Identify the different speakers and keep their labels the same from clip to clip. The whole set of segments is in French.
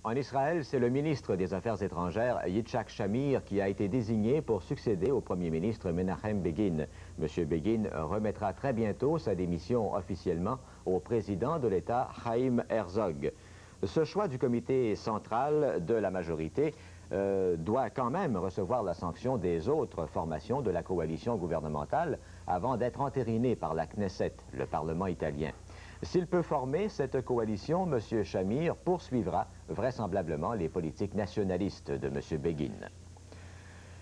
Speaker 1: En Israël, c'est le ministre des Affaires étrangères, Yitzhak Shamir, qui a été désigné pour succéder au premier ministre Menachem Begin. M. Begin remettra très bientôt sa démission officiellement au président de l'État, Chaim Herzog. Ce choix du comité central de la majorité doit quand même recevoir la sanction des autres formations de la coalition gouvernementale avant d'être entériné par la Knesset, le Parlement italien. S'il peut former cette coalition, M. Shamir poursuivra vraisemblablement les politiques nationalistes de M. Begin.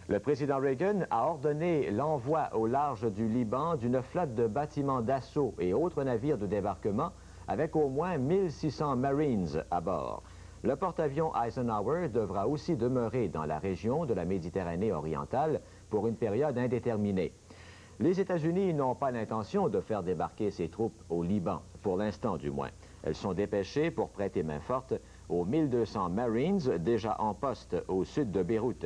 Speaker 1: Le président Reagan a ordonné l'envoi au large du Liban d'une flotte de bâtiments d'assaut et autres navires de débarquement avec au moins 1600 Marines à bord. Le porte-avions Eisenhower devra aussi demeurer dans la région de la Méditerranée orientale pour une période indéterminée. Les États-Unis n'ont pas l'intention de faire débarquer ces troupes au Liban, pour l'instant du moins. Elles sont dépêchées pour prêter main forte aux 1200 Marines déjà en poste au sud de Beyrouth.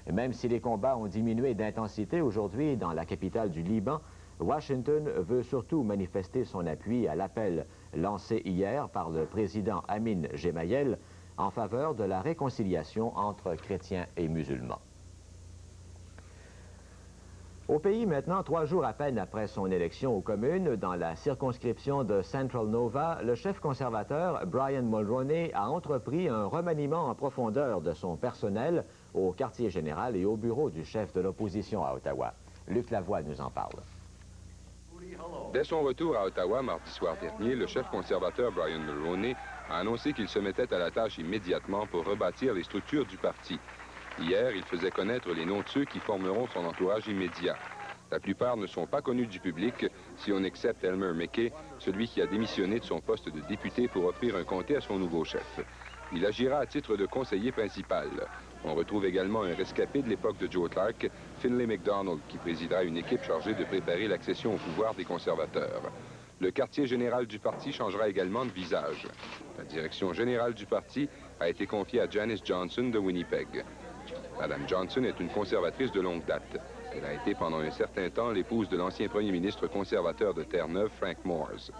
Speaker 1: Même si les combats ont diminué d'intensité aujourd'hui dans la capitale du Liban, Washington veut surtout manifester son appui à l'appel lancé hier par le président Amin Gemayel en faveur de la réconciliation entre chrétiens et musulmans. Au pays, maintenant, 3 jours à peine après son élection aux communes, dans la circonscription de Central Nova, le chef conservateur, Brian Mulroney, a entrepris un remaniement en profondeur de son personnel au quartier général et au bureau du chef de l'opposition à Ottawa. Luc Lavoie nous en parle.
Speaker 2: Dès son retour à Ottawa mardi soir dernier, le chef conservateur Brian Mulroney a annoncé qu'il se mettait à la tâche immédiatement pour rebâtir les structures du parti. Hier, il faisait connaître les noms de ceux qui formeront son entourage immédiat. La plupart ne sont pas connus du public, si on accepte Elmer McKay, celui qui a démissionné de son poste de député pour offrir un comté à son nouveau chef. Il agira à titre de conseiller principal. On retrouve également un rescapé de l'époque de Joe Clark, Finlay McDonald, qui présidera une équipe chargée de préparer l'accession au pouvoir des conservateurs. Le quartier général du parti changera également de visage. La direction générale du parti a été confiée à Janice Johnson de Winnipeg. Mme Johnson est une conservatrice de longue date. Elle a été pendant un certain temps l'épouse de l'ancien premier ministre conservateur de Terre-Neuve, Frank Moores.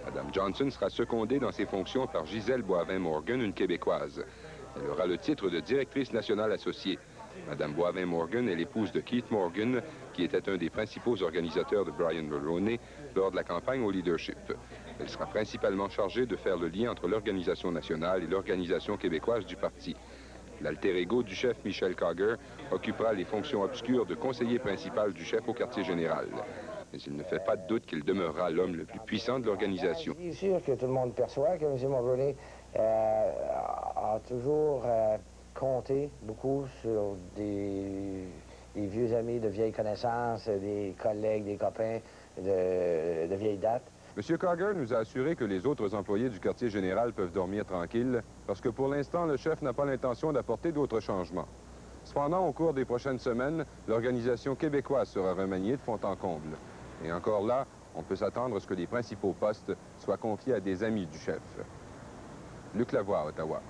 Speaker 2: Mme Johnson sera secondée dans ses fonctions par Gisèle Boivin-Morgan, une Québécoise. Elle aura le titre de directrice nationale associée. Mme Boivin-Morgan est l'épouse de Keith Morgan, qui était un des principaux organisateurs de Brian Mulroney lors de la campagne au leadership. Elle sera principalement chargée de faire le lien entre l'organisation nationale et l'organisation québécoise du parti. L'alter ego du chef Michel Carger occupera les fonctions obscures de conseiller principal du chef au quartier général. Mais il ne fait pas de doute qu'il demeurera l'homme le plus puissant de l'organisation.
Speaker 3: C'est sûr que tout le monde perçoit que M. Mulroney a toujours compté beaucoup sur des vieux amis de vieilles connaissances, des collègues, des copains de vieille date.
Speaker 2: M. Carger nous a assuré que les autres employés du quartier général peuvent dormir tranquilles parce que pour l'instant, le chef n'a pas l'intention d'apporter d'autres changements. Cependant, au cours des prochaines semaines, l'organisation québécoise sera remaniée de fond en comble. Et encore là, on peut s'attendre à ce que les principaux postes soient confiés à des amis du chef. Luc Lavoie, Ottawa.